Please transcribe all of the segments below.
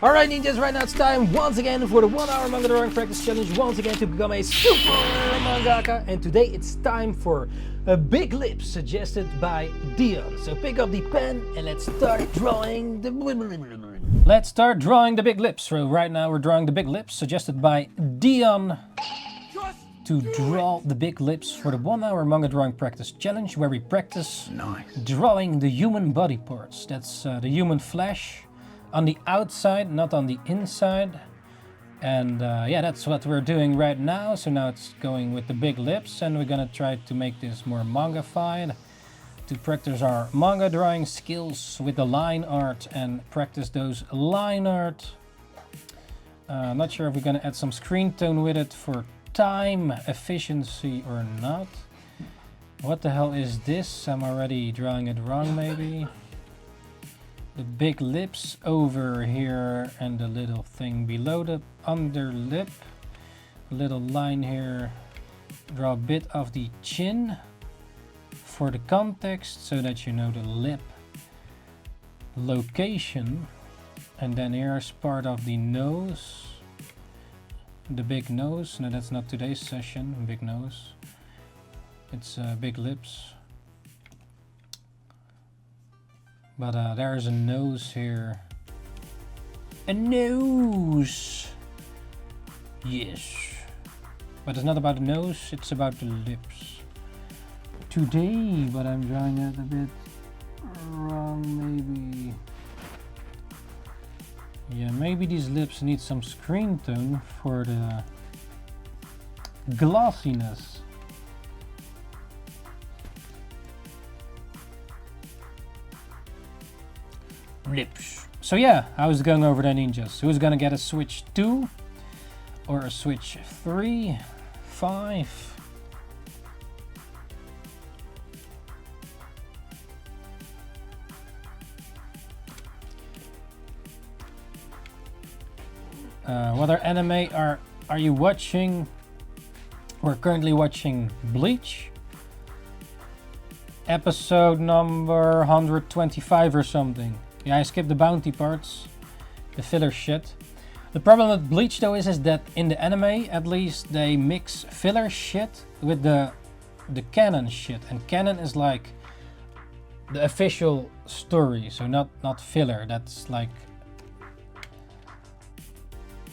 Alright ninjas, right now it's time once again for the 1 hour manga drawing practice challenge, once again to become a super mangaka. And today it's time for a big lip suggested by Dion. So pick up the pen and let's start drawing the big lips. So right now we're drawing the big lips suggested by Dion to draw the big lips for the 1 hour manga drawing practice challenge, where we practice drawing the human body parts. That's the human flesh on the outside, not on the inside. And yeah, that's what we're doing right now. So now it's going with the big lips, and we're gonna try to make this more manga-fied, to practice our manga drawing skills with the line art and practice those line art. Not sure if we're gonna add some screen tone with it for time efficiency or not. What the hell is this? I'm already drawing it wrong maybe. The big lips over here and the little thing below the under lip. Little line here. Draw a bit of the chin for the context so that you know the lip location. And then here's part of the nose. The big nose. No, that's not today's session. Big nose. It's big lips. But there's a nose here. A nose! Yes. But it's not about the nose, it's about the lips. Today, but I'm drawing it a bit wrong maybe. Yeah, maybe these lips need some screen tone for the glossiness. Lips. So yeah, I was going over the ninjas. Who's gonna get a switch 2 or a switch 3, 5? What other anime are you watching? We're currently watching Bleach. Episode number 125 or something. Yeah, I skipped the bounty parts, the filler shit. The problem with Bleach though is that in the anime, at least, they mix filler shit with the canon shit. And canon is like the official story, so not filler. That's like...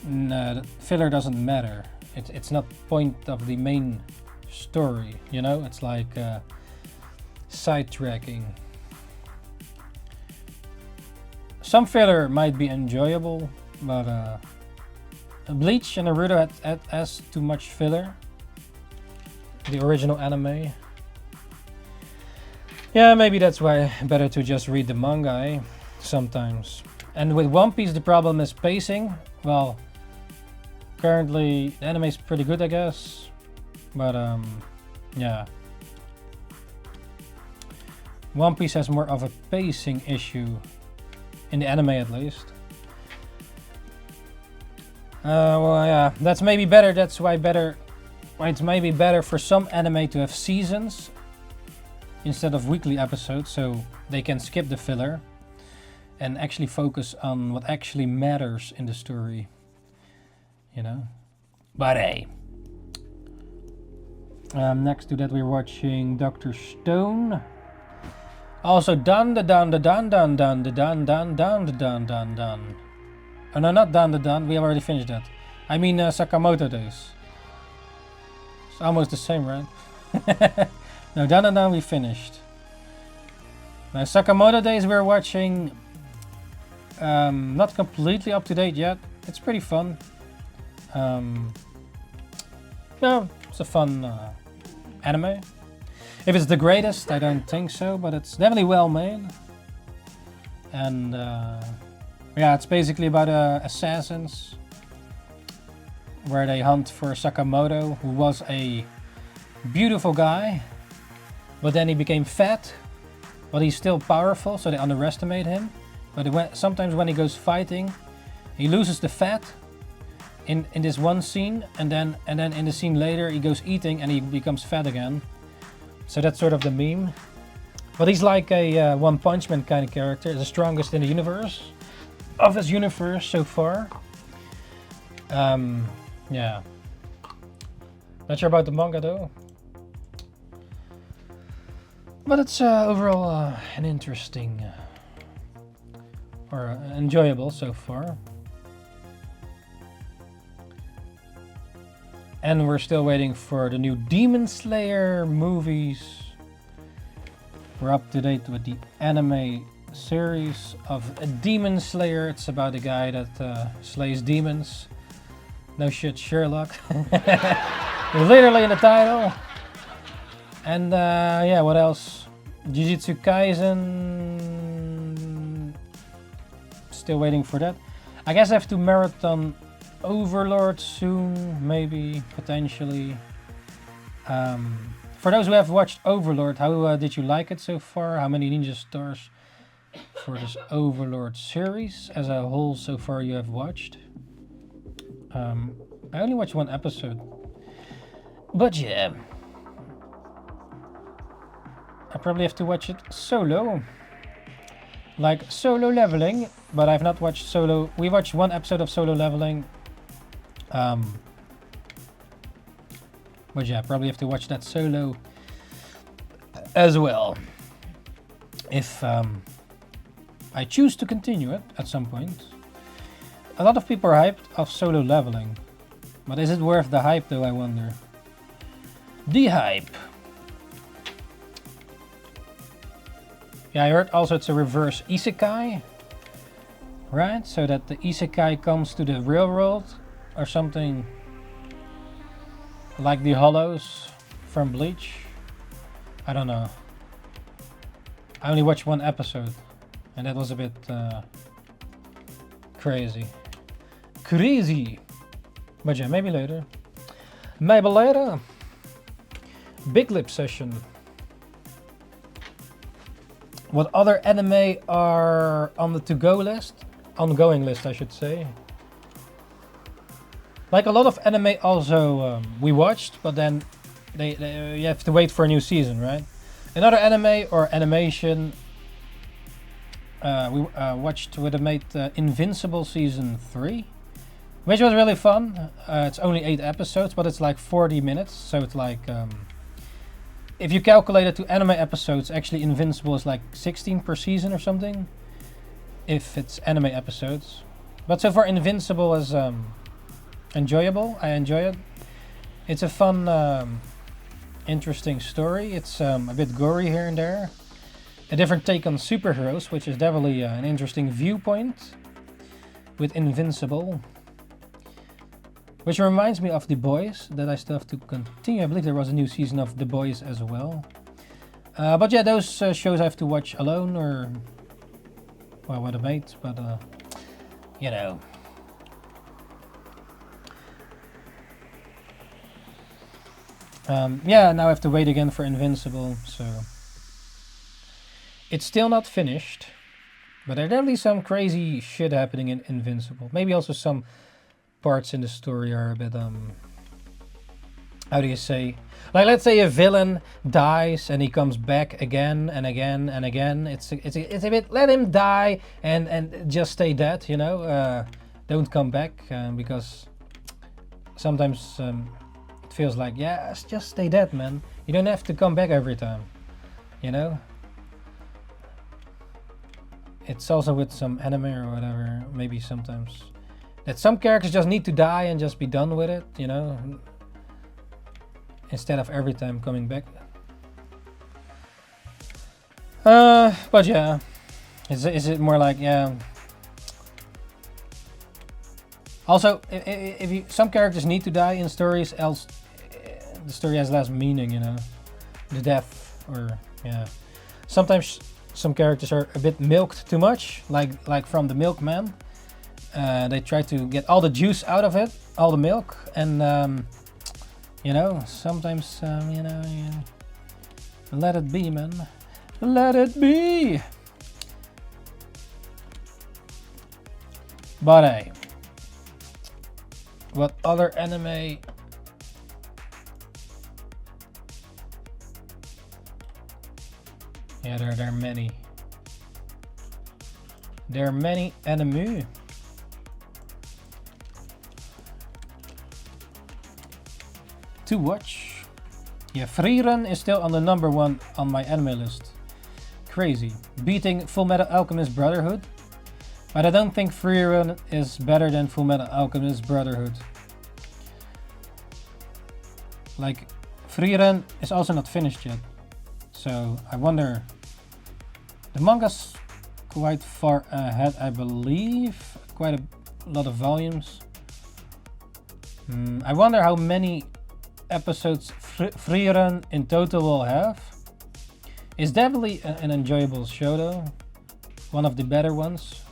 No, filler doesn't matter. It's not point of the main story, you know? It's like sidetracking. Some filler might be enjoyable, but Bleach and Naruto has too much filler. The original anime. Yeah, maybe that's why better to just read the manga, eh? Sometimes. And with One Piece the problem is pacing. Well, currently the anime is pretty good, I guess. But yeah. One Piece has more of a pacing issue. In the anime at least. Well yeah, that's maybe better. That's why it's maybe better for some anime to have seasons instead of weekly episodes, so they can skip the filler and actually focus on what actually matters in the story, you know. But hey, next to that we're watching Dr. Stone. Also dun. Oh no, not dun. We have already finished that. I mean Sakamoto Days. It's almost the same, right? No, dun we finished. Now Sakamoto Days we're watching. Not completely up to date yet. It's pretty fun. Yeah, it's a fun anime. If it's the greatest, I don't think so, but it's definitely well made. And yeah, it's basically about assassins, where they hunt for Sakamoto, who was a beautiful guy, but then he became fat, but he's still powerful, so they underestimate him. But sometimes when he goes fighting, he loses the fat in this one scene, and then in the scene later he goes eating and he becomes fat again. So that's sort of the meme. But he's like a One Punch Man kind of character, the strongest in the universe. of his universe so far. Yeah. Not sure about the manga though. But it's overall an interesting or enjoyable so far. And we're still waiting for the new Demon Slayer movies. We're up to date with the anime series of Demon Slayer. It's about a guy that slays demons. No shit, Sherlock. Literally in the title. And yeah, what else? Jujutsu Kaisen. Still waiting for that. I guess I have to marathon Overlord soon, maybe, potentially. For those who have watched Overlord, how did you like it so far? How many ninja stars for this Overlord series as a whole so far you have watched? I only watched one episode. But yeah. I probably have to watch it solo. Like Solo Leveling, but I've not watched Solo. We watched one episode of Solo Leveling. But yeah, probably have to watch that solo as well. If I choose to continue it at some point. A lot of people are hyped of Solo Leveling. But is it worth the hype though, I wonder? The hype. Yeah, I heard also it's a reverse isekai. Right? So that the isekai comes to the real world or something like the Hollows from Bleach. I don't know. I only watched one episode and that was a bit crazy. Crazy! But yeah, maybe later. Maybe later. Big Lip session. What other anime are on the to-go list? Ongoing list, I should say. Like a lot of anime also we watched, but then you have to wait for a new season, right? Another anime or animation we watched with a mate Invincible Season 3, which was really fun. It's only 8 episodes, but it's like 40 minutes, so it's like... if you calculate it to anime episodes, actually Invincible is like 16 per season or something. If it's anime episodes. But so far Invincible is enjoyable. I enjoy it. It's a fun, interesting story. It's a bit gory here and there. A different take on superheroes, which is definitely an interesting viewpoint with Invincible. Which reminds me of The Boys, that I still have to continue. I believe there was a new season of The Boys as well. But yeah, those shows I have to watch alone or... well, with a mate, but you know. Yeah, now I have to wait again for Invincible, so... It's still not finished, but there's definitely some crazy shit happening in Invincible. Maybe also some parts in the story are a bit, how do you say? Like, let's say a villain dies and he comes back again and again and again. It's a bit, let him die and just stay dead, you know? Don't come back, because sometimes it feels like, yeah, just stay dead, man. You don't have to come back every time, you know? It's also with some anime or whatever, maybe sometimes, that some characters just need to die and just be done with it, you know? Instead of every time coming back. But yeah, is it more like, yeah. Also, if you, some characters need to die in stories, else the story has less meaning, you know. The death, or yeah. Sometimes some characters are a bit milked too much, like from the Milkman. They try to get all the juice out of it, all the milk, and you know, sometimes you know, let it be, man. Let it be. But hey, what other anime? Yeah, there are many. There are many anime. To watch. Yeah, Frieren is still on the #1 on my anime list. Crazy. Beating Fullmetal Alchemist Brotherhood. But I don't think Frieren is better than Fullmetal Alchemist Brotherhood. Like, Frieren is also not finished yet. So I wonder. The manga's quite far ahead, I believe. Quite a lot of volumes. I wonder how many episodes Frieren in total will have. It's definitely an enjoyable show though. One of the better ones.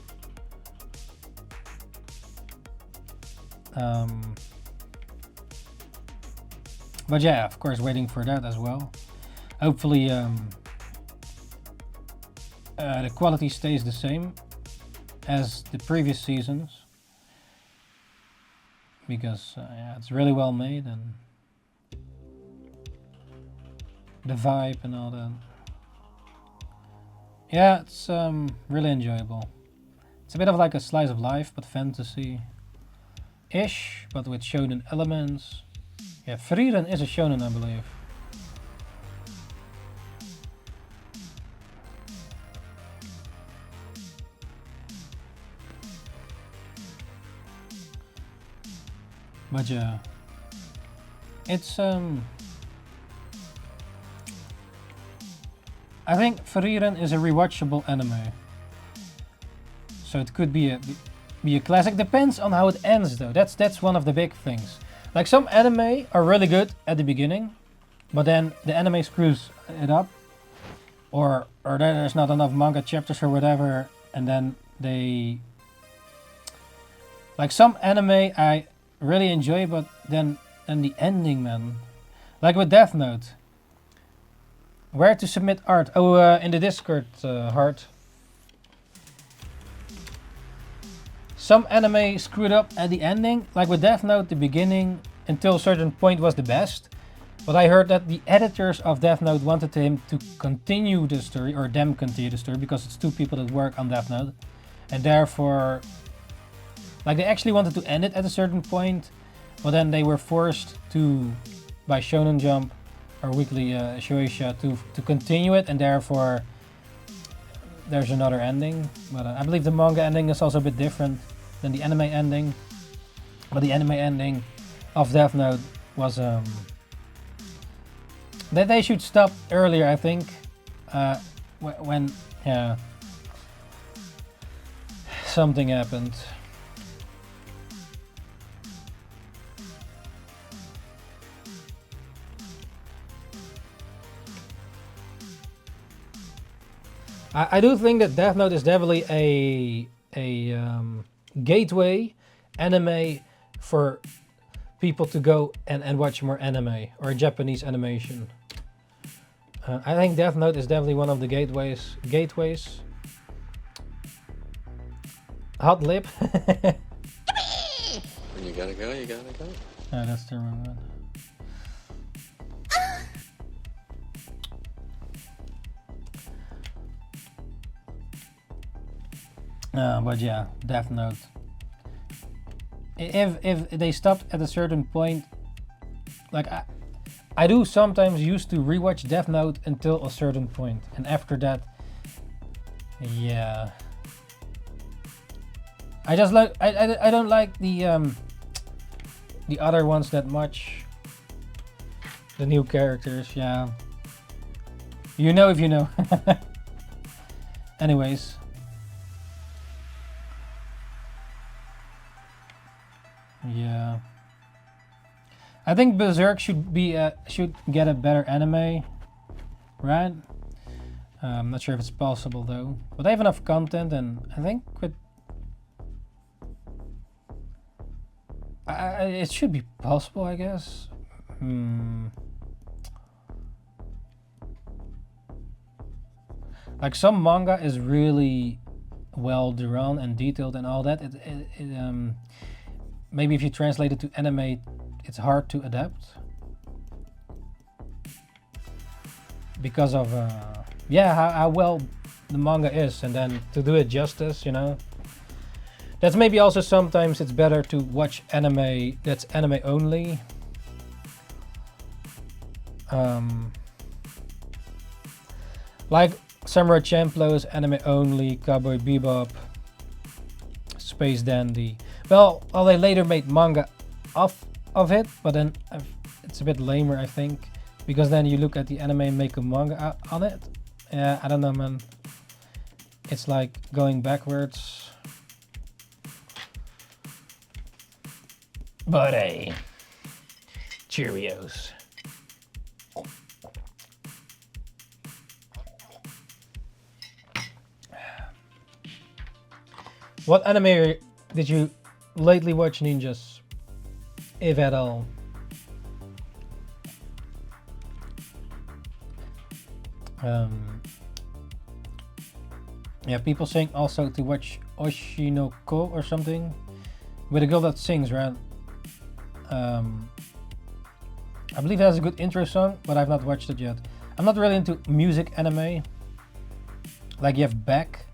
But yeah, of course, waiting for that as well. Hopefully the quality stays the same as the previous seasons. Because yeah, it's really well made and the vibe and all that. Yeah, it's really enjoyable. It's a bit of like a slice of life, but fantasy-ish, but with shonen elements. Yeah, Frieren is a shonen, I believe. But yeah, it's I think Frieren is a rewatchable anime, so it could be a classic. Depends on how it ends, though. That's one of the big things. Like some anime are really good at the beginning, but then the anime screws it up, or there's not enough manga chapters or whatever, and then they. Like some anime I really enjoy, but then the ending, man. Like with Death Note. Where to submit art? Oh, in the Discord, Heart. Some anime screwed up at the ending. Like with Death Note, the beginning until a certain point was the best. But I heard that the editors of Death Note wanted him to continue the story, or them continue the story, because it's two people that work on Death Note. And therefore, like they actually wanted to end it at a certain point, but then they were forced to, by Shonen Jump, or Weekly Shueisha, to continue it, and therefore there's another ending. But I believe the manga ending is also a bit different than the anime ending. But the anime ending of Death Note was that they should stop earlier, I think, when yeah, something happened. I do think that Death Note is definitely a gateway anime for people to go and watch more anime or Japanese animation. I think Death Note is definitely one of the gateways. Hot lip. When you gotta go, you gotta go. Oh, that's the wrong one. But yeah, Death Note. If they stopped at a certain point, like I do sometimes used to rewatch Death Note until a certain point, and after that, yeah, I just like I don't like the other ones that much. The new characters, yeah. You know if you know. Anyways. Yeah, I think Berserk should get a better anime, right? I'm not sure if it's possible though, but they have enough content, and I think it should be possible, I guess. Like some manga is really well drawn and detailed and all that. Maybe if you translate it to anime, it's hard to adapt because of yeah how well the manga is, and then to do it justice, you know. That's maybe also sometimes it's better to watch anime that's anime only. Like Samurai Champloo is anime only, Cowboy Bebop, Space Dandy. Well, they later made manga of it, but then it's a bit lamer, I think, because then you look at the anime and make a manga on it. Yeah, I don't know, man. It's like going backwards. But hey, Cheerios. What anime did you lately watch, ninjas? If at all. Yeah, people saying also to watch Oshinoko or something with a girl that sings, right? I believe it has a good intro song, but I've not watched it yet. I'm not really into music anime. Like you have Beck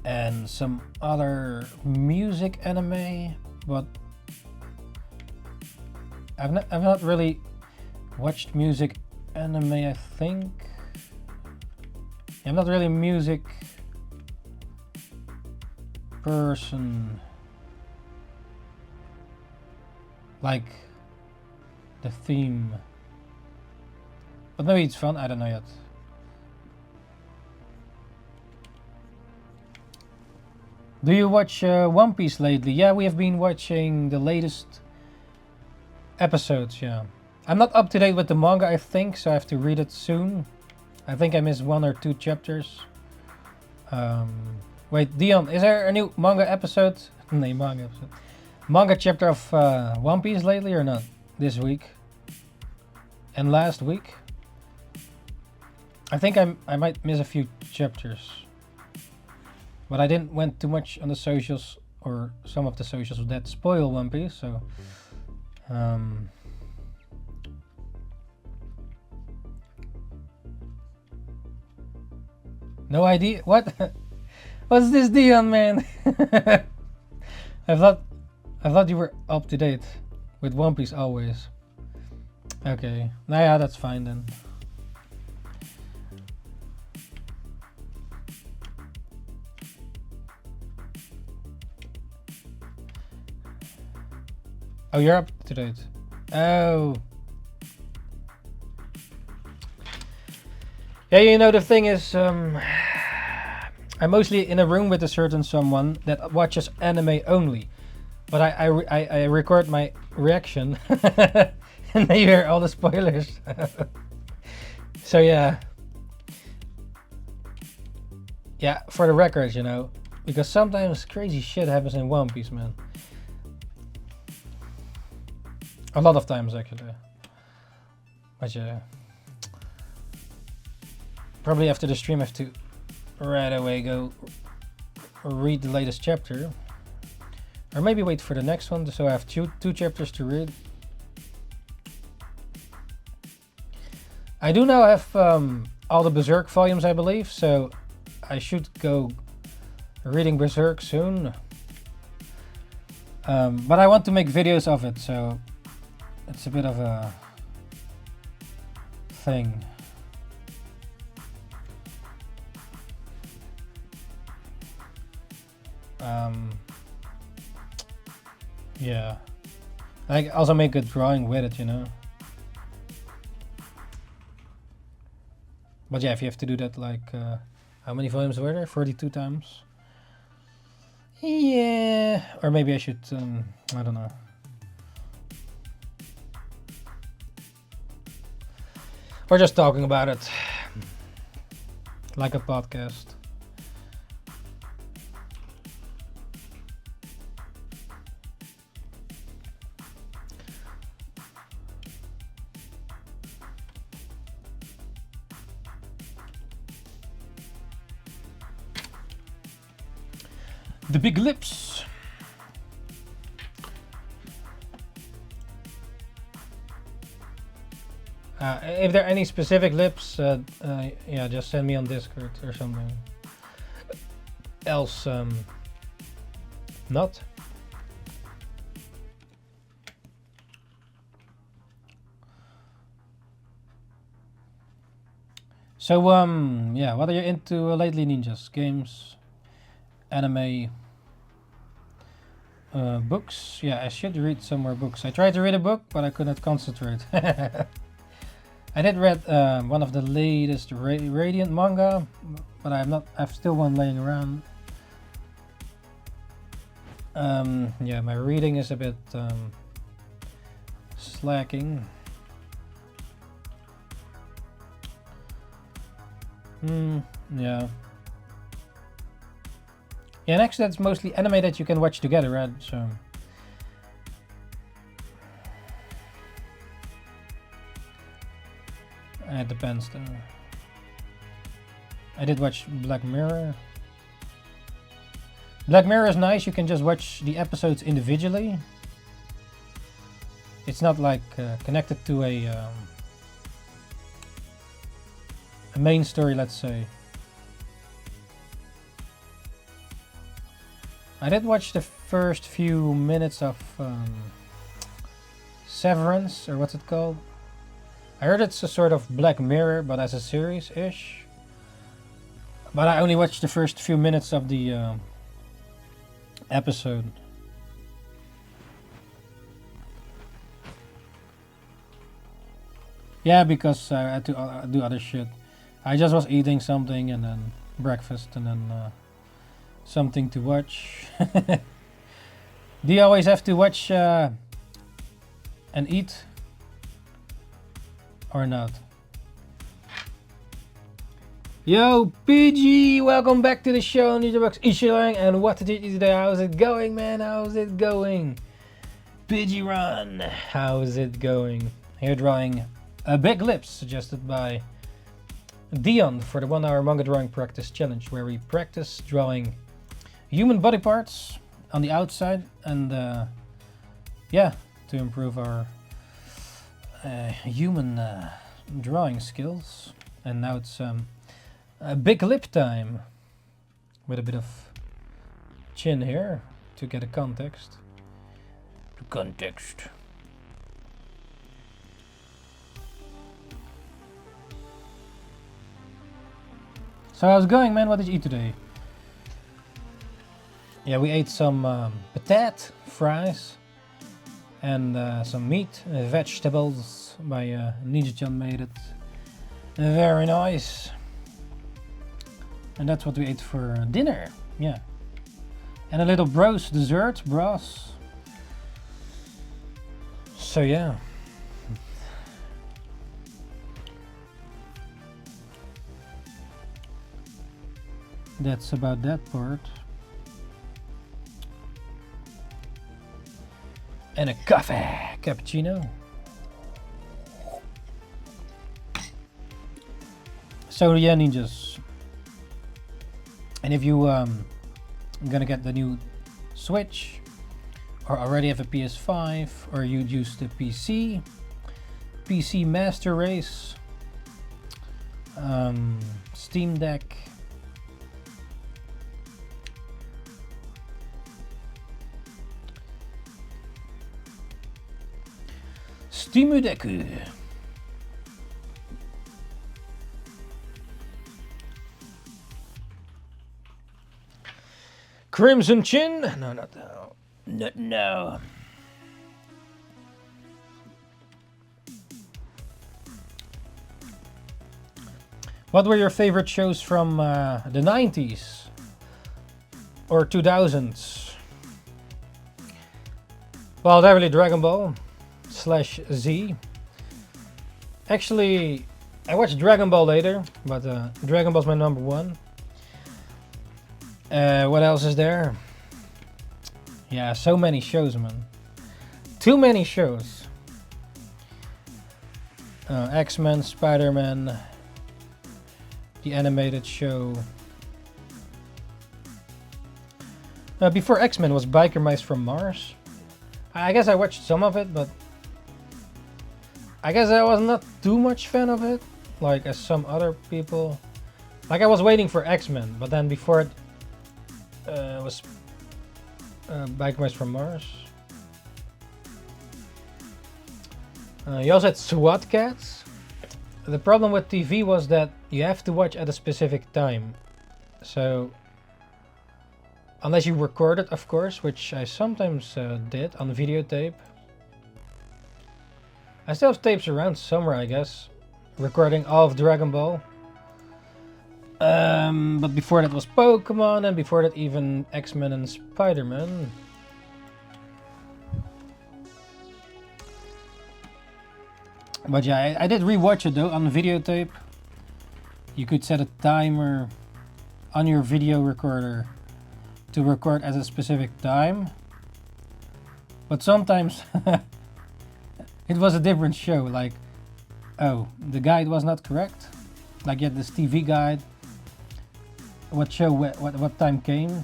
and some other music anime, but I've not really watched music anime, I think. I'm not really a music person. Like the theme. But maybe it's fun, I don't know yet. Do you watch One Piece lately? Yeah, we have been watching the latest episodes, yeah. I'm not up to date with the manga, I think, so I have to read it soon. I think I missed 1 or 2 chapters. Wait, Dion, is there a new manga episode? No, manga episode. Manga chapter of One Piece lately or not? This week? And last week? I think I might miss a few chapters. But I didn't went too much on the socials, or some of the socials that spoil One Piece, so... No idea? What? What's this, Dion, man? I thought you were up to date with One Piece always. Okay, nah, yeah, that's fine then. Oh, you're up to date. Oh. Yeah, you know, the thing is, I'm mostly in a room with a certain someone that watches anime only. But I record my reaction and then you hear all the spoilers. So yeah. Yeah, for the record, you know, because sometimes crazy shit happens in One Piece, man. A lot of times, actually. But yeah. Probably after the stream I have to right away go read the latest chapter. Or maybe wait for the next one, so I have two chapters to read. I do now have all the Berserk volumes, I believe, so I should go reading Berserk soon. But I want to make videos of it, so it's a bit of a thing. Yeah, I also make a drawing with it, you know. But yeah, if you have to do that, like, how many volumes were there? 42 times? Yeah, or maybe I should, I don't know. Or just talking about it, like a podcast. The big lips. If there are any specific lips, yeah, just send me on Discord or something. Else, not. So, yeah, what are you into lately, ninjas? Games, anime, books? Yeah, I should read some more books. I tried to read a book, but I could not concentrate. I did read one of the latest Radiant manga, but I've still one laying around. Yeah, my reading is a bit slacking. Yeah. Yeah, and actually that's mostly anime that you can watch together, right? So it depends though. I did watch Black Mirror. Black Mirror is nice, you can just watch the episodes individually. It's not like connected to a main story, let's say. I did watch the first few minutes of Severance, or what's it called? I heard it's a sort of Black Mirror, but as a series-ish. But I only watched the first few minutes of the episode. Yeah, because I had to do other shit. I just was eating something and then breakfast and then something to watch. Do you always have to watch and eat? Or not? Yo, PG! Welcome back to the show, NINJABOX ishhh, and what did you eat today? How's it going, man? How's it going? PG Run! How's it going? Here drawing Big Lips, suggested by Dion for the 1 hour manga drawing practice challenge, where we practice drawing human body parts on the outside and yeah, to improve our human drawing skills. And now it's a big lip time with a bit of chin here to get a context. So how's it going, man? What did you eat today? Yeah, we ate some patate fries and some meat, vegetables. My Ninja-chan made it. Very nice. And that's what we ate for dinner. Yeah. And a little bros dessert, bros. So yeah. That's about that part. And a coffee, cappuccino. So yeah, ninjas. And if you gonna get the new Switch, or already have a PS5, or you use the PC Master Race, Steam Deck, Steam Deck. Crimson Chin? No, not that. No. What were your favorite shows from the 90s or 2000s? Well, definitely Dragon Ball / Z. Actually, I watched Dragon Ball later, but Dragon Ball's my number one. What else is there? Yeah, so many shows, man. Too many shows. X-Men, Spider-Man, the animated show. Before X-Men was Biker Mice from Mars. I guess I watched some of it, but I guess I was not too much fan of it, like as some other people. Like I was waiting for X-Men, but then before it was Bikers from Mars. You also had SWAT Cats. The problem with TV was that you have to watch at a specific time. So, unless you record it, of course, which I sometimes did on videotape. I still have tapes around somewhere, I guess, recording all of Dragon Ball. But before that was Pokemon, and before that even X-Men and Spider-Man. But yeah, I did rewatch it though on videotape. You could set a timer on your video recorder to record at a specific time. But sometimes it was a different show, like, oh, the guide was not correct. Like you had this TV guide, what show, what time came.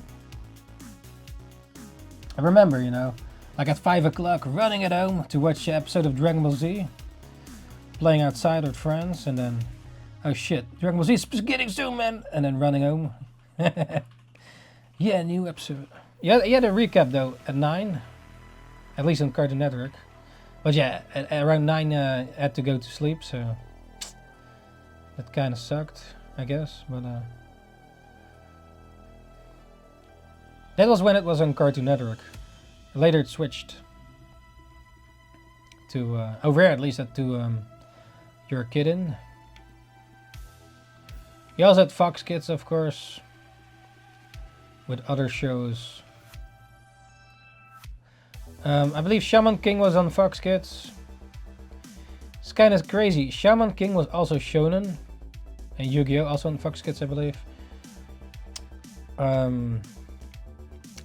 I remember, you know, like at 5 o'clock running at home to watch an episode of Dragon Ball Z. Playing outside with friends, and then, oh shit, Dragon Ball Z is getting soon, man! And then running home. Yeah, new episode. Yeah, you had a recap though at 9, at least on Cartoon Network. But yeah, at around 9 I had to go to sleep, so that kind of sucked, I guess. But that was when it was on Cartoon Network. Later it switched to over here, at least to Your Kidden. You also had Fox Kids, of course, with other shows. I believe Shaman King was on Fox Kids. It's kind of crazy. Shaman King was also shonen, and Yu-Gi-Oh! Also on Fox Kids, I believe.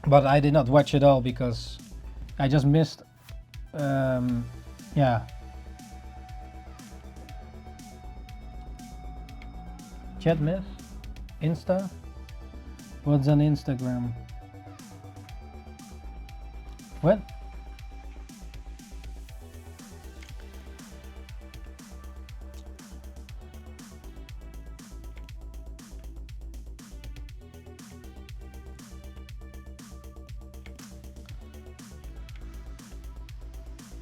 But I did not watch it all because I just missed. Yeah. Chat miss? Insta? What's on Instagram? What?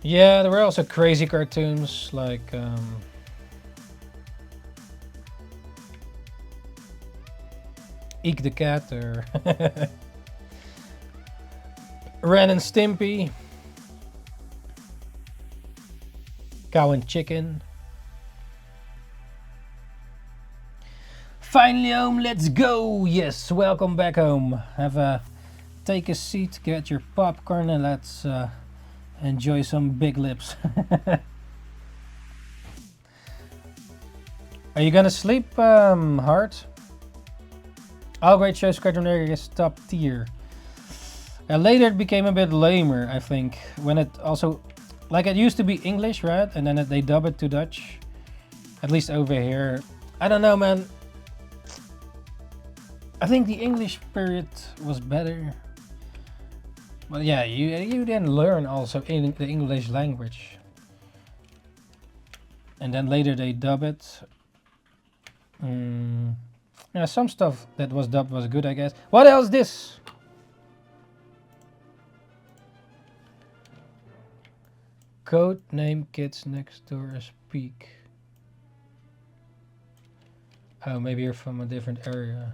Yeah, there were also crazy cartoons like Eek the Cat or Ren and Stimpy, Cow and Chicken. Finally home, let's go! Yes, welcome back home. Take a seat, get your popcorn, and let's enjoy some big lips. Are you gonna sleep, Heart? All great shows, Cartoon Network is top tier. Later it became a bit lamer, I think, when it also, like it used to be English, right? And then they dub it to Dutch. At least over here. I don't know, man. I think the English period was better. But yeah, you then learn also in the English language. And then later they dub it. Yeah, some stuff that was dubbed was good, I guess. What else is this? Code name Kids Next Door Speak. Oh, maybe you're from a different area.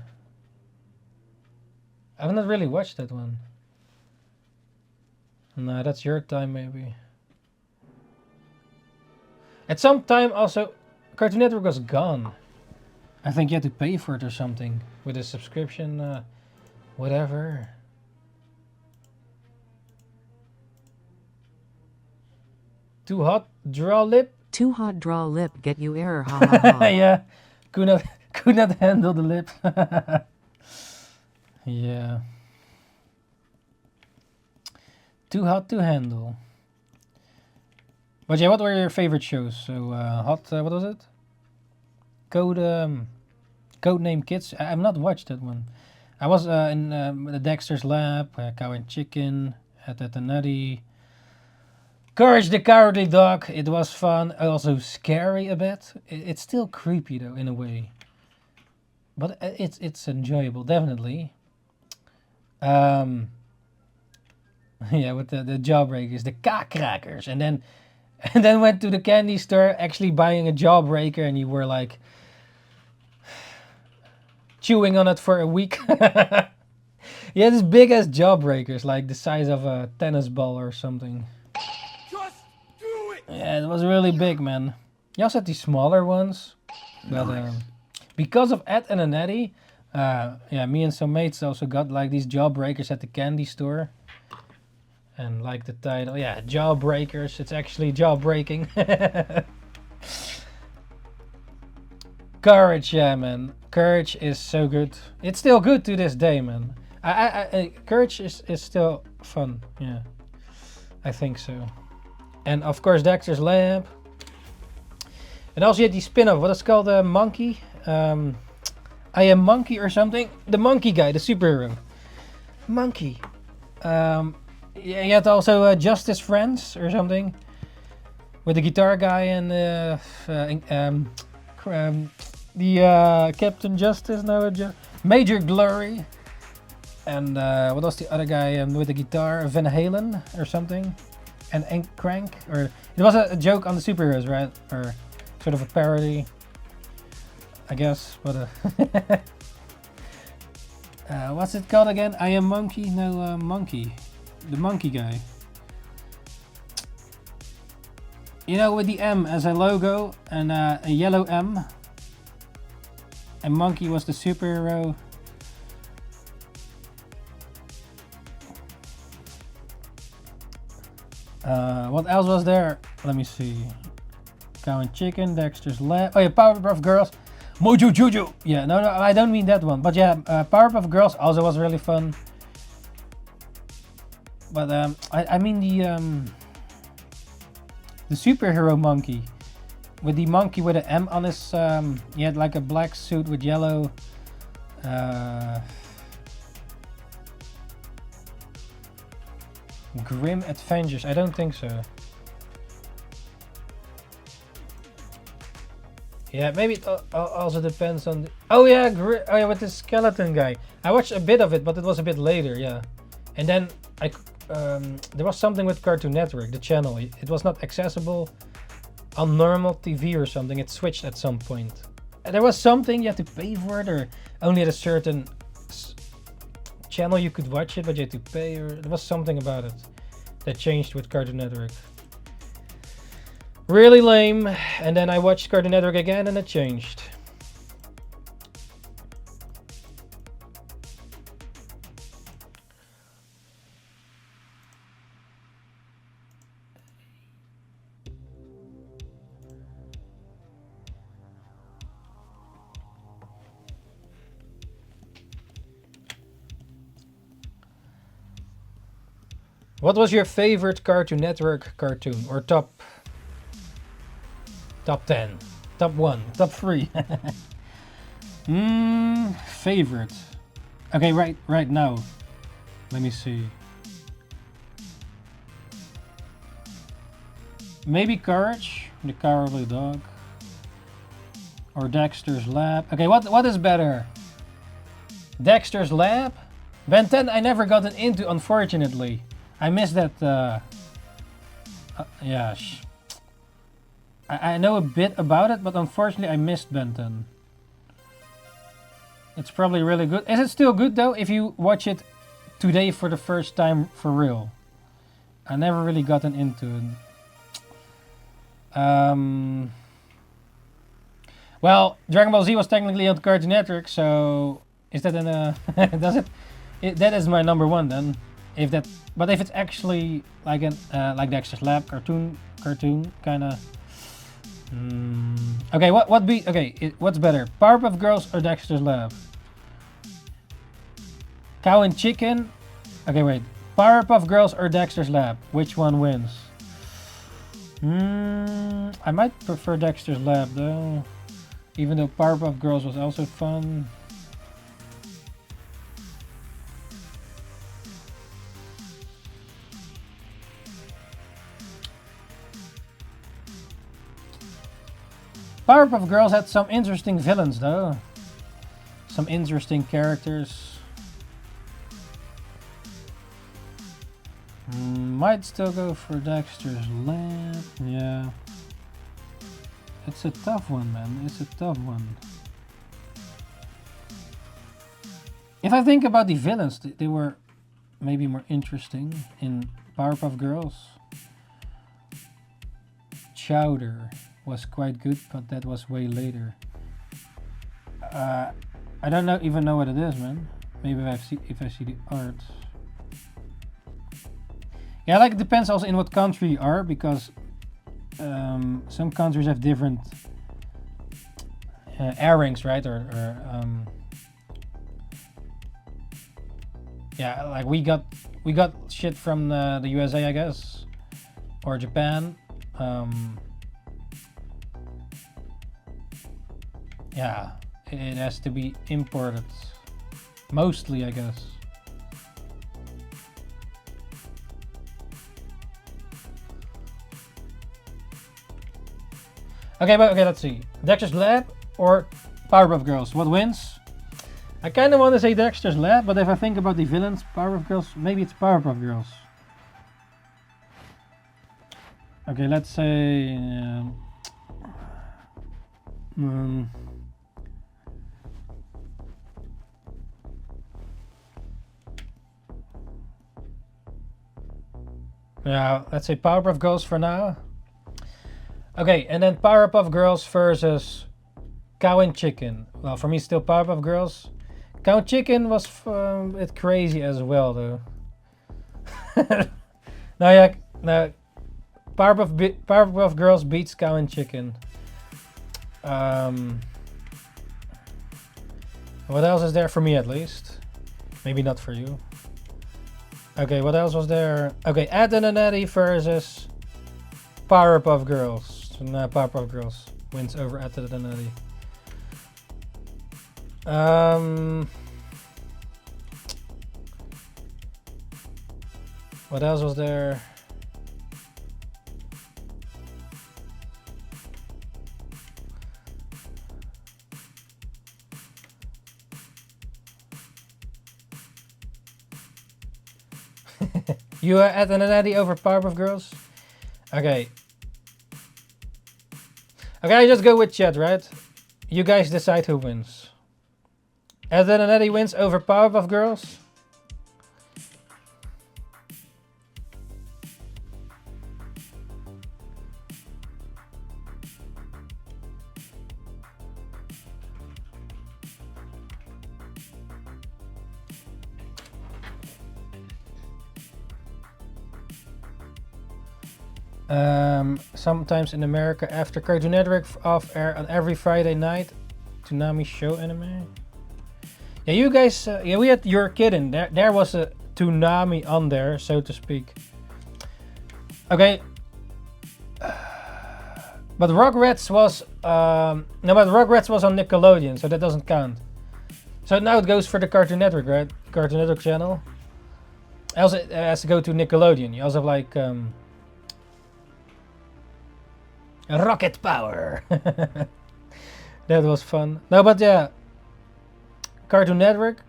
I've not really watched that one. No, that's your time, maybe. At some time, also, Cartoon Network was gone. I think you had to pay for it or something with a subscription, whatever. Too hot, draw lip. Too hot, draw lip, get you error, ha ha ha. Yeah, could not handle the lip. Yeah. Too hot to handle. But yeah, what were your favorite shows? So hot, what was it? Codename Kids. I've not watched that one. I was in the Dexter's Lab, Cow and Chicken, at the Nutty, Courage the Cowardly Dog. It was fun. Also scary a bit. It's still creepy though in a way. But it's enjoyable, definitely. Yeah, with the jawbreakers, the kaakrakers. And then went to the candy store actually buying a jawbreaker, and you were like chewing on it for a week. Yeah, this big ass jawbreakers, like the size of a tennis ball or something. Yeah, it was really big, man. You also had these smaller ones, but because of Ed and Annette, yeah, me and some mates also got like these jawbreakers at the candy store. And like the title, yeah, jawbreakers. It's actually jawbreaking. Courage, yeah, man. Courage is so good. It's still good to this day, man. Courage is still fun. Yeah, I think so. And of course Dexter's Lab. And also you had the spin-off, what is called a monkey? I Am Monkey or something? The monkey guy, the superhero. Monkey. Yeah, you had also Justice Friends or something. With the guitar guy and the Captain Justice, no, Major Glory. And what was the other guy with the guitar? Van Halen or something? And Crank, or it was a joke on the superheroes, right? Or sort of a parody, I guess. But what's it called again? I Am Monkey? No, Monkey, the monkey guy. You know, with the M as a logo and a yellow M. And Monkey was the superhero. What else was there? Let me see. Cow and Chicken, Dexter's Lab. Oh yeah, Powerpuff Girls. Mojo Jojo. Yeah, no, I don't mean that one. But yeah, Powerpuff Girls also was really fun. But I mean the superhero monkey. With the monkey with an M on his, he had like a black suit with yellow. Grim Adventures, I don't think so. Yeah, maybe it also depends on the... Oh yeah, oh yeah, with the skeleton guy. I watched a bit of it, but it was a bit later, yeah. And then there was something with Cartoon Network, the channel. It was not accessible on normal TV or something. It switched at some point. And there was something you had to pay for it, or only at a certain channel you could watch it, but you had to pay, or there was something about it that changed with Cartoon Network. Really lame. And then I watched Cartoon Network again and it changed. What was your favorite Cartoon Network cartoon, or top 10, top 1, top 3? Favorite. Okay, right now. Let me see. Maybe Courage, the Cowardly Dog, or Dexter's Lab. Okay, what is better? Dexter's Lab? Ben 10 I never gotten into, unfortunately. I missed that, yeah, I know a bit about it, but unfortunately I missed Ben 10. It's probably really good. Is it still good though, if you watch it today for the first time for real? I never really gotten into it. Well, Dragon Ball Z was technically on Cartoon Network, so is that in a... does it? That is my number 1 then. If that, but if it's actually like like Dexter's Lab cartoon kind of. Okay, what's better, Powerpuff Girls or Dexter's Lab? Cow and Chicken. Okay, wait, Powerpuff Girls or Dexter's Lab? Which one wins? I might prefer Dexter's Lab though, even though Powerpuff Girls was also fun. Powerpuff Girls had some interesting villains though. Some interesting characters. Might still go for Dexter's Lab. Yeah. It's a tough one, man. It's a tough one. If I think about the villains, they were maybe more interesting in Powerpuff Girls. Chowder was quite good, but that was way later. I don't even know what it is, man. Maybe if I see the art. Yeah, like it depends also in what country you are, because some countries have different airings, right? Yeah, like we got shit from the USA, I guess, or Japan. Yeah, it has to be imported, mostly, I guess. Okay, but okay, let's see. Dexter's Lab or Powerpuff Girls? What wins? I kind of want to say Dexter's Lab, but if I think about the villains, Powerpuff Girls, maybe it's Powerpuff Girls. Okay, let's say... yeah, let's say Powerpuff Girls for now. Okay, and then Powerpuff Girls versus Cow and Chicken. Well, for me, still Powerpuff Girls. Cow and Chicken was a bit crazy as well, though. No, Powerpuff Girls beats Cow and Chicken. What else is there for me, at least? Maybe not for you. Okay, what else was there? Okay, Ed and Eddie versus Powerpuff Girls. No, Powerpuff Girls wins over Ed and Eddie. What else was there? You are Ed and Eddie over Powerpuff Girls? Okay. Okay, I just go with chat, right? You guys decide who wins. Ed and Eddie wins over Powerpuff Girls? Sometimes in America after Cartoon Network off air on every Friday night. Toonami show anime. Yeah, you guys, yeah, we had Your Kidding. There was a Toonami on there, so to speak. Okay. But Rugrats was, no, but Rugrats was on Nickelodeon, so that doesn't count. So now it goes for the Cartoon Network, right? Cartoon Network channel. Else it has to go to Nickelodeon. You also have like, Rocket Power. That was fun. No, but yeah, Cartoon Network.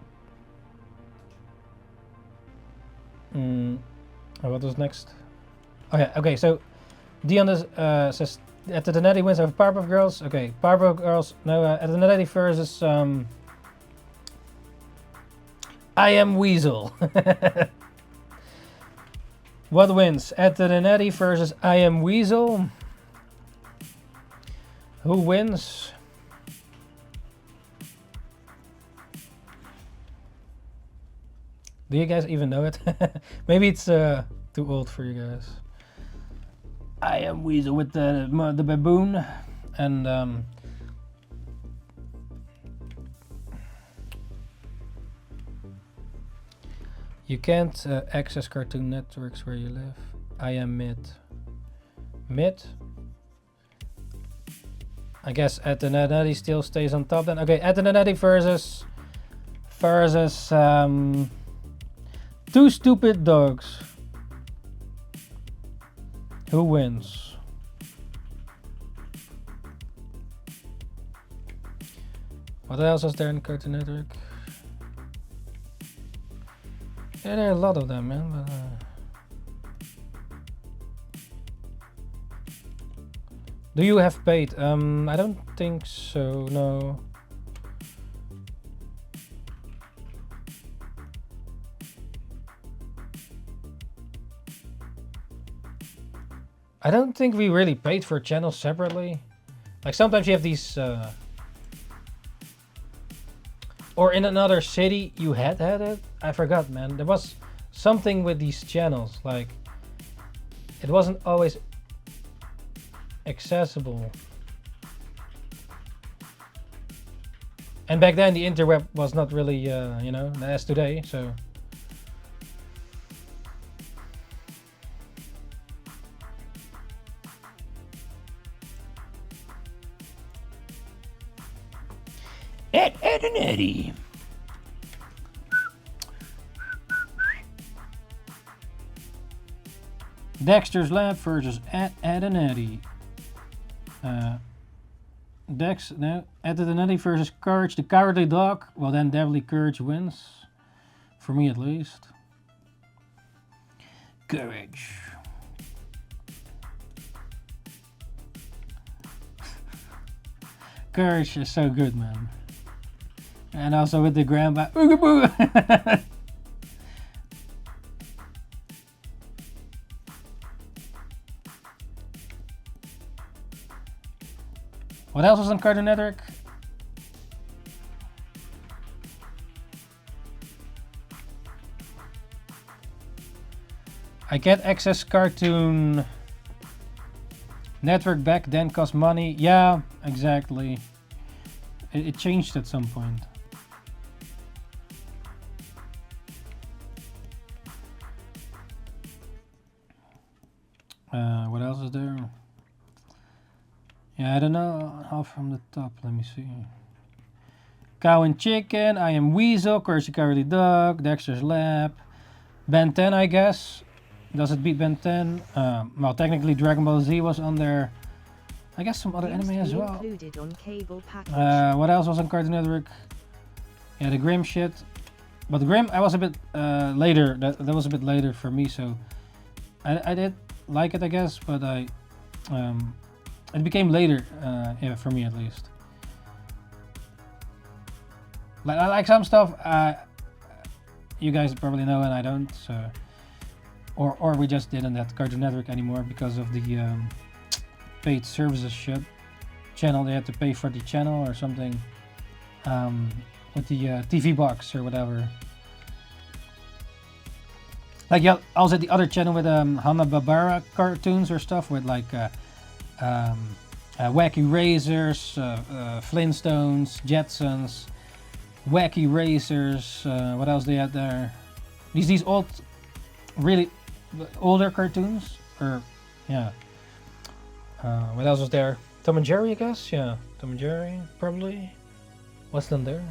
What was next? Okay, okay. So Dion says Ed and Eddie wins over Powerpuff Girls. Okay, Powerpuff Girls. No, Ed and Eddie versus I Am Weasel. What wins? Ed and Eddie versus I Am Weasel. Who wins? Do you guys even know it? Maybe it's too old for you guys. I Am Weasel with the baboon and you can't access Cartoon Networks where you live. I am mid. Mid? I guess Ed and Eddie still stays on top then. Okay, Ed and Eddie versus Two Stupid Dogs. Who wins? What else is there in Cartoon Network? Yeah, there are a lot of them, man. But, do you have paid? I don't think so. No. I don't think we really paid for channels separately. Like sometimes you have these, or in another city you had it. I forgot, man. There was something with these channels. Like it wasn't always accessible. And back then the interweb was not really, you know, as today. So. Ed and Eddie. Dexter's Lab versus Ed and Eddie. Ed and Eddie versus Courage the Cowardly Dog. Well, then definitely Courage wins. For me at least. Courage. Courage is so good, man. And also with the grandpa. What else was on Cartoon Network? I get access Cartoon Network back then cost money. Yeah, exactly. It changed at some point. What else is there? Yeah, I don't know how from the top. Let me see. Cow and Chicken, I Am Weasel, Courage the Cowardly Dog, Dexter's Lab, Ben 10, I guess. Does it beat Ben 10? Well, technically Dragon Ball Z was on there. I guess some other anime as well. Included on cable package. What else was on Cartoon Network? Yeah, the Grimm shit. But the Grimm, I was a bit later. That was a bit later for me, so I did like it, I guess, but it became later, yeah, for me at least. Like I like some stuff, you guys probably know, and I don't. So, or we just didn't have Cartoon Network anymore because of the paid services shit. Channel, they had to pay for the channel or something with the TV box or whatever. Like, yeah, also the other channel with Hanna-Barbera cartoons or stuff with like Wacky Razors, Flintstones, Jetsons, Wacky Racers. What else they had there? These old, really older cartoons, or yeah. What else was there? Tom and Jerry, I guess. Yeah, Tom and Jerry, probably. What's done there?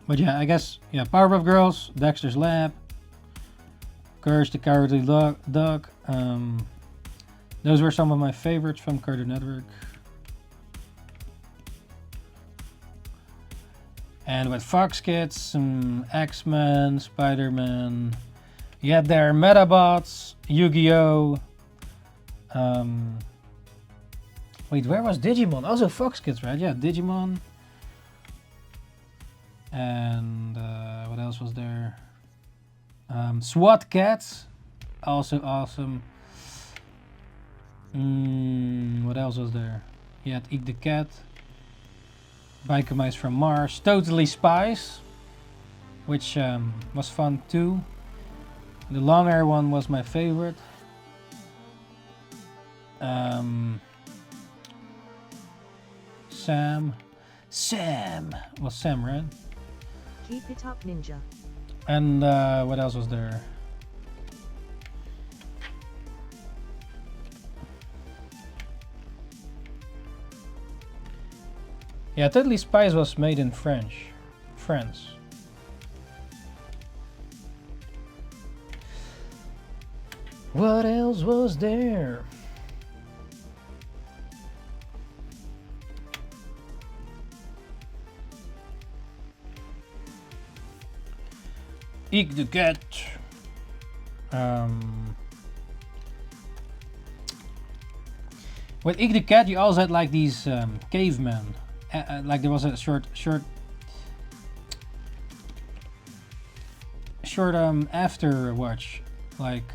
But yeah, I guess, yeah, Powerpuff Girls, Dexter's Lab, Courage the Cowardly Dog. Those were some of my favorites from Cartoon Network. And with Fox Kids, X-Men, Spider-Man. You had their Metabots, Yu-Gi-Oh! Wait, where was Digimon? Also Fox Kids, right? Yeah, Digimon. And what else was there? SWAT Cats, also awesome. What else was there? You had Eek the Cat, Biker Mice from Mars, Totally Spies, which was fun too. The long hair one was my favorite. Sam was Sam, right? Keep it up, Ninja. And what else was there? Yeah, Totally Spies was made in France. What else was there? Eek the Cat. With Eek the Cat, you also had like these cavemen. Like there was a short after watch, like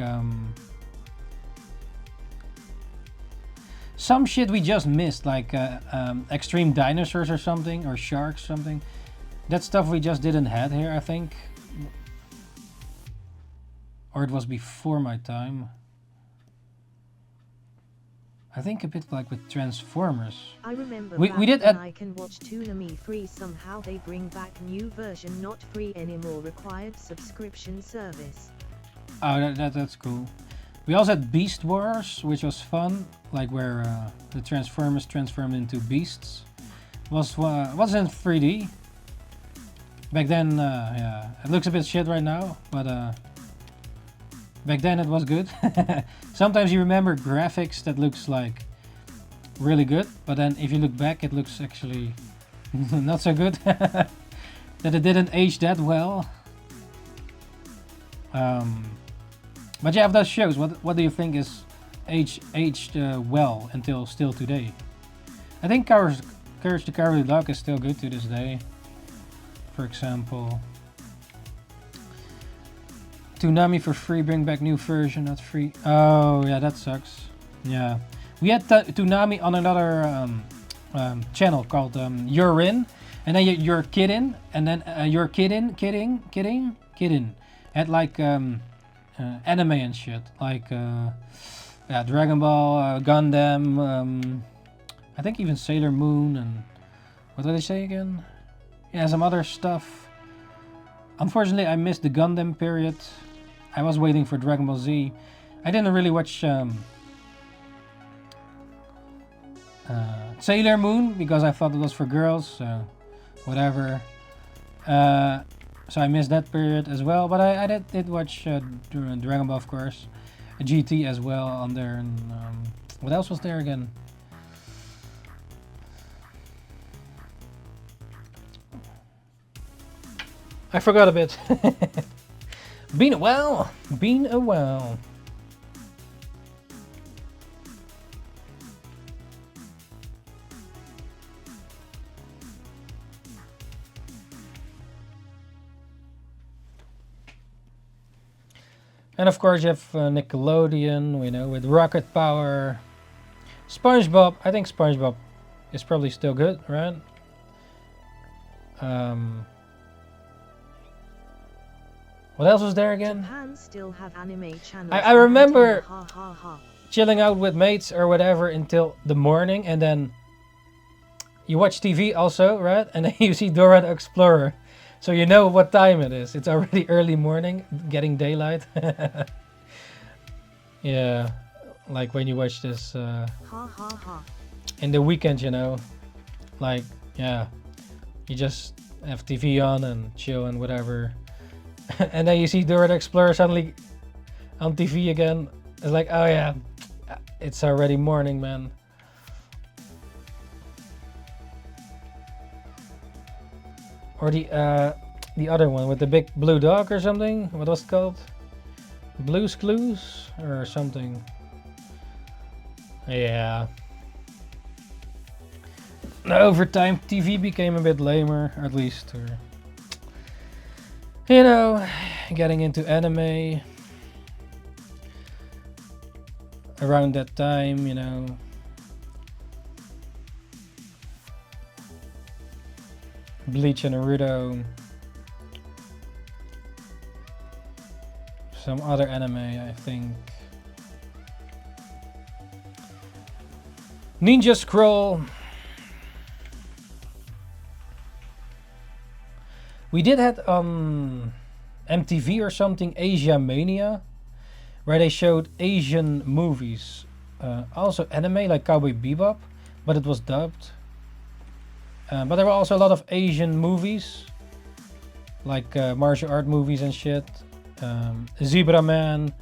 some shit we just missed, like extreme dinosaurs or something, or sharks something. That stuff we just didn't have here, I think, or it was before my time. I think a bit like with Transformers. I remember we did I can watch Toonami free somehow. They bring back new version, not free anymore, required subscription service. Oh, that's cool. We also had Beast Wars, which was fun, like where the Transformers transformed into beasts. Was in 3D. Back then, yeah, it looks a bit shit right now, but back then it was good. Sometimes you remember graphics that looks like really good, but then if you look back, it looks actually not so good. That it didn't age that well. But yeah, of those shows, what do you think is aged well until still today? I think Courage the Cowardly Dog is still good to this day. For example, Toonami for free, bring back new version, not free. Oh yeah, that sucks. Yeah, we had Toonami on another channel called You're In, and then you're kidding, and then you're kidding. Had like anime and shit, like yeah, Dragon Ball, Gundam, I think even Sailor Moon, and what did I say again? Yeah, some other stuff. Unfortunately, I missed the Gundam period. I was waiting for Dragon Ball Z. I didn't really watch Sailor Moon because I thought it was for girls, so whatever. So I missed that period as well, but I did watch Dragon Ball, of course. GT as well on there, and what else was there again? I forgot a bit. Been a while. Been a while. And of course you have Nickelodeon, you know, with Rocket Power. SpongeBob. I think SpongeBob is probably still good, right? What else was there again? Japan still have anime channels. I remember ha, ha, ha. chilling out with mates or whatever until the morning, and then you watch TV also, right? And then you see Dora the Explorer. So you know what time it is. It's already early morning, getting daylight. Yeah, like when you watch this Ha, ha, ha. in the weekend, you know. Like, yeah, you just have TV on and chill and whatever. And then you see Dora the Explorer suddenly on TV again. It's like, oh yeah, it's already morning, man. Or the other one with the big blue dog or something. What was it called? Blue's Clues or something. Yeah. Over time, TV became a bit lamer, at least. Or, you know, getting into anime around that time, you know. Bleach and Naruto. Some other anime, I think. Ninja Scroll. We did have MTV or something, Asia Mania, where they showed Asian movies. Also anime like Cowboy Bebop, but it was dubbed. But there were also a lot of Asian movies, like martial art movies and shit. Zebraman.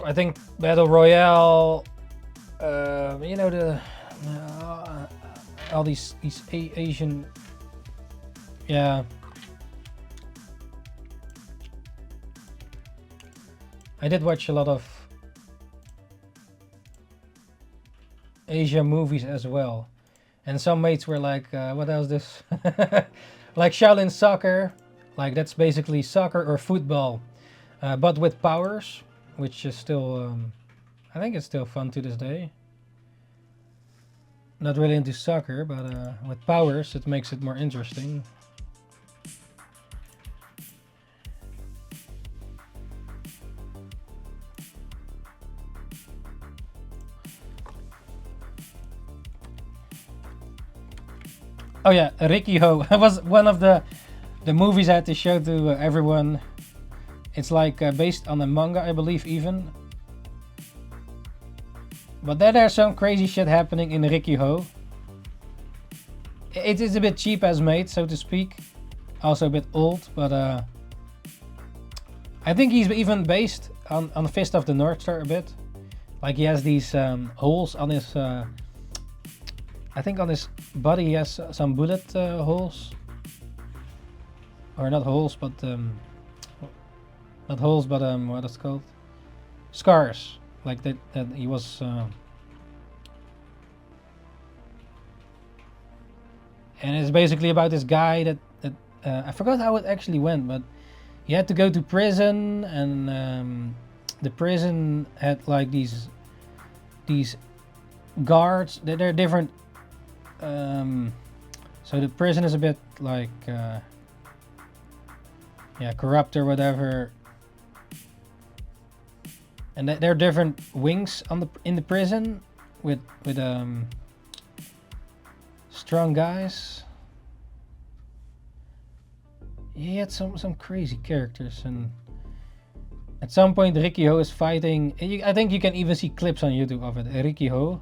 I think Battle Royale. You know, the all these Asian. Yeah. I did watch a lot of Asia movies as well. And some mates were like, what else this? Like Shaolin Soccer. Like that's basically soccer or football. But with powers. Which is still, I think it's still fun to this day. Not really into soccer, but with powers it makes it more interesting. Oh yeah, Ricky Ho was one of the movies I had to show to everyone. It's like based on a manga, I believe even. But then there's some crazy shit happening in Ricky Ho. It is a bit cheap as made, so to speak. Also a bit old, but I think he's even based on Fist of the North Star a bit. Like he has these holes on his... I think on his body he has some bullet holes. Or not holes, but... not holes, but what it's called? Scars. Like that he was... and it's basically about this guy that I forgot how it actually went, but he had to go to prison, and the prison had like these guards. They're different. So the prison is a bit like yeah, corrupt or whatever. And there are different wings in the prison with strong guys. He had some crazy characters, and at some point Ricky Ho is fighting. I think you can even see clips on YouTube of it. Ricky Ho.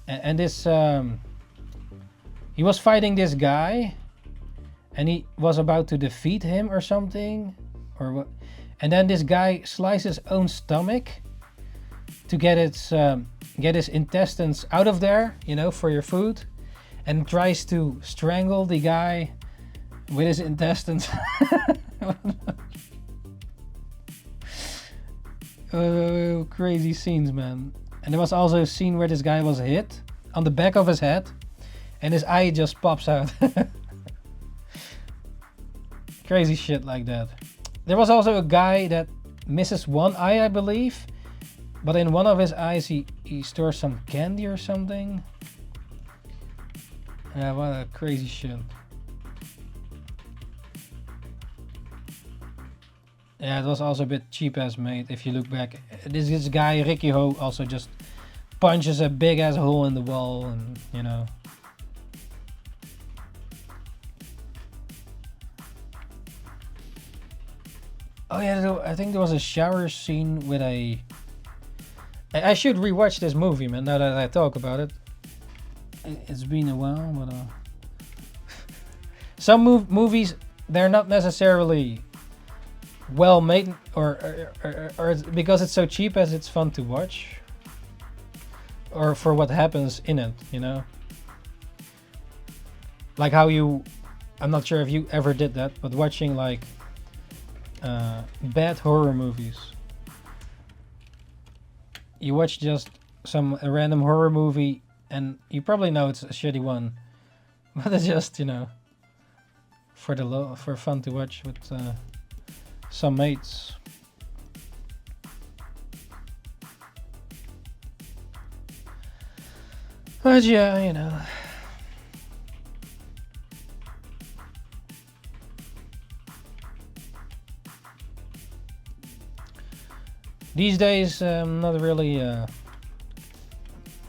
And this he was fighting this guy, and he was about to defeat him or something, or what? And then this guy slices his own stomach to get his intestines out of there, you know, for your food, and tries to strangle the guy with his intestines. Oh, crazy scenes, man. And there was also a scene where this guy was hit on the back of his head, and his eye just pops out. Crazy shit like that. There was also a guy that misses one eye, I believe, but in one of his eyes he stores some candy or something. Yeah, what a crazy shit. Yeah, it was also a bit cheap as made if you look back. This guy Ricky Ho also just punches a big ass hole in the wall, and you know. Oh yeah, I think there was a shower scene with a... I should rewatch this movie, man, now that I talk about it. It's been a while, but... Some movies, they're not necessarily well made, or because it's so cheap as it's fun to watch. Or for what happens in it, you know? Like how you... I'm not sure if you ever did that, but watching like... bad horror movies. You watch just a random horror movie, and you probably know it's a shitty one, but it's just, you know, for fun to watch with some mates. But yeah, you know. These days, I'm not really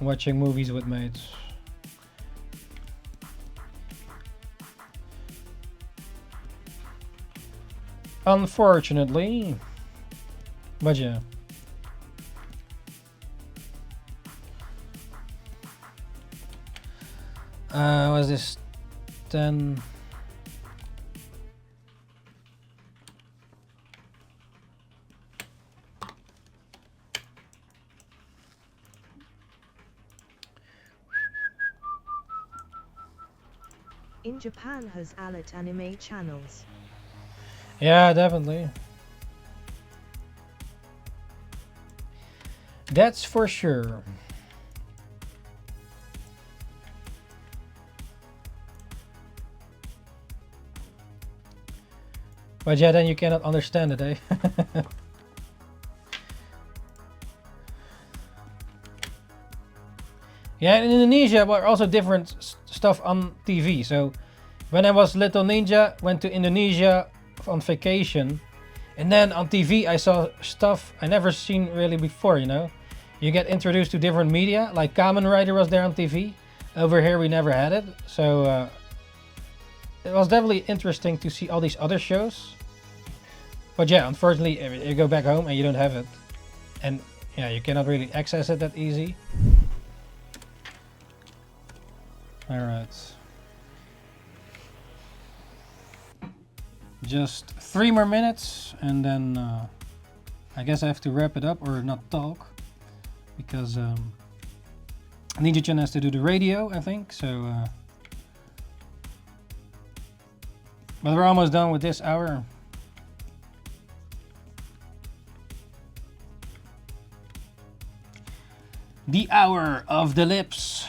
watching movies with mates. unfortunately. But yeah. Was this 10? In Japan has a lot anime channels. Yeah, definitely. That's for sure. But yeah, then you cannot understand it, eh? Yeah, in Indonesia, but also different stuff on TV. So when I was little ninja, went to Indonesia on vacation, and then on TV I saw stuff I never seen really before, you know? You get introduced to different media, like Kamen Rider was there on TV. Over here we never had it, so it was definitely interesting to see all these other shows. But yeah, unfortunately you go back home and you don't have it. And yeah, you cannot really access it that easy. Alright. Just 3 more minutes and then I guess I have to wrap it up or not talk. Because Ninja-chan has to do the radio, I think, so... but we're almost done with this hour. The hour of the lips.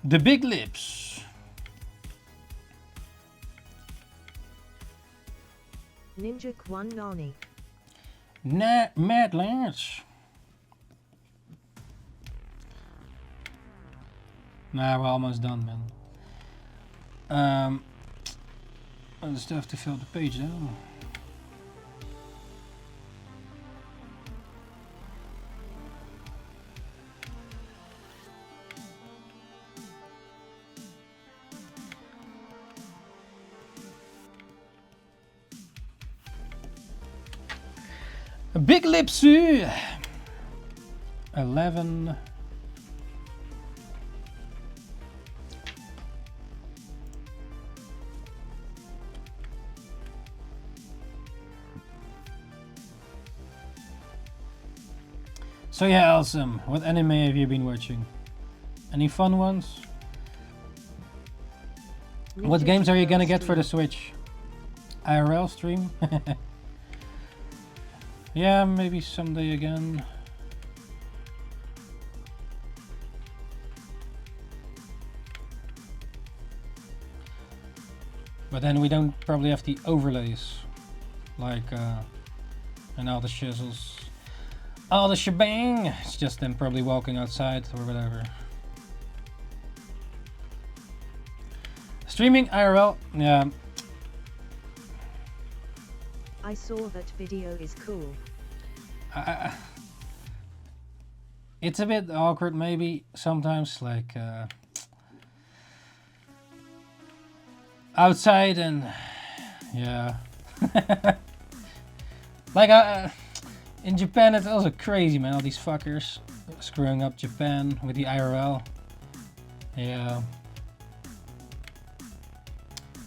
The big lips. Ninja Kwan Nani. Mad Lance. Nah, we're almost done, man. I just have to fill the page down. Big lips. 11. So yeah, awesome. What anime have you been watching? Any fun ones? What games are you gonna get for the Switch? IRL stream? Yeah, maybe someday again. But then we don't probably have the overlays. Like, and all the shizzles. All the shebang! It's just them probably walking outside or whatever. Streaming IRL, yeah. I saw that video is cool. It's a bit awkward maybe sometimes, like outside and yeah. Like in Japan it's also crazy, man, all these fuckers screwing up Japan with the IRL. Yeah.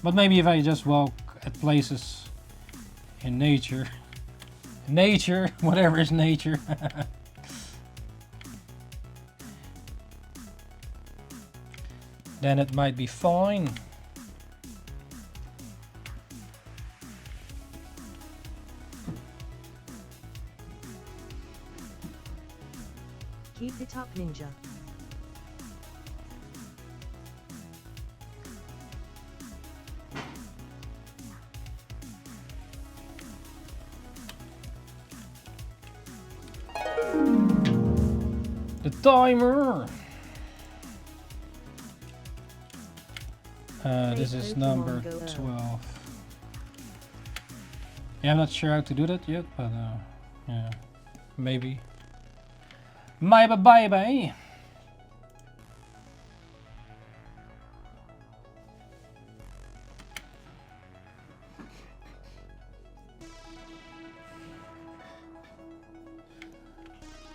But maybe if I just walk at places in nature, whatever is nature. Then it might be fine. Keep it up, Ninja. The timer. This is number 12. Yeah, I'm not sure how to do that yet, but yeah, maybe. Bye.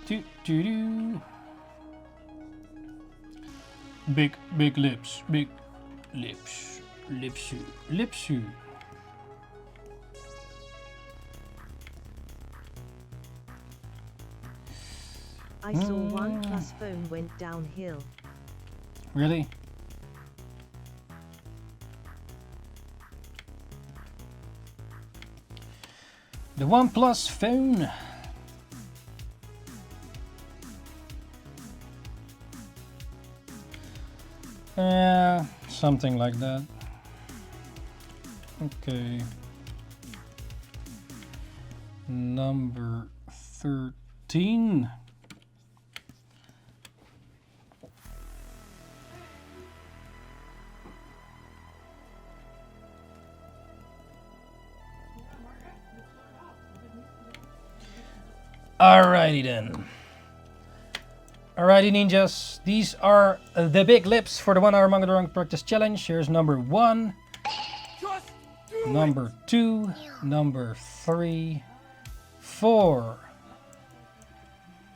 Do, do, do. Big lips, big lips, lipsu, lipsu. I saw OnePlus phone went downhill. Really? The OnePlus phone. Something like that. Okay. Number 13. Alrighty then. Alrighty ninjas, these are the big lips for the 1 hour manga drawing practice challenge. Here's number 1, number 2, number 3, 4,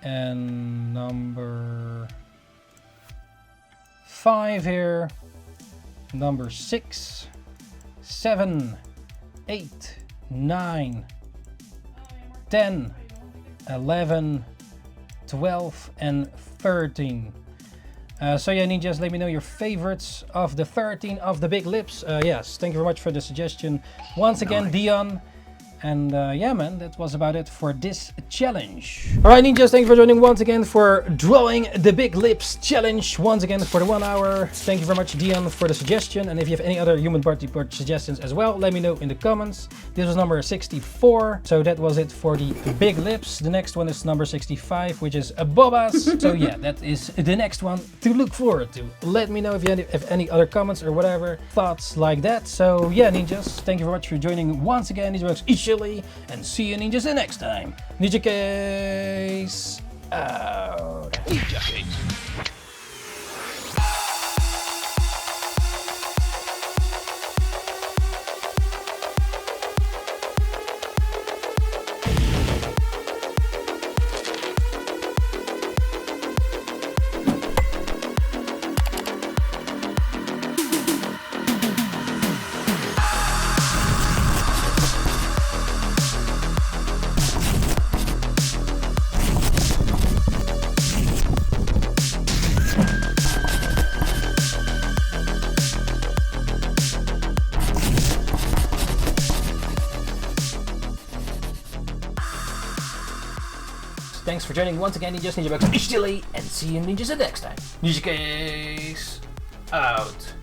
and number 5 here, number 6, 7, 8, 9, 10, 11, 12 and 13. So yeah, ninjas, let me know your favorites of the 13 of the big lips. Yes, thank you very much for the suggestion once again, Dion. And yeah man, that was about it for this challenge. Alright ninjas, thank you for joining once again for drawing the big lips challenge once again for the 1 hour. Thank you very much Dion for the suggestion, and if you have any other human body part suggestions as well, let me know in the comments. This was number 64, so that was it for the big lips. The next one is number 65, which is a Bobas. So yeah, that is the next one to look forward to. Let me know if you have any other comments or whatever, thoughts like that. So yeah ninjas, thank you very much for joining once again. NINJABOX ishhh, and see you ninjas the next time. Ninjakees out. Ninjakees. Thanks for joining once again, ninjas. NINJABOX ishhh, and see you ninjas the next time. Ninjakees out.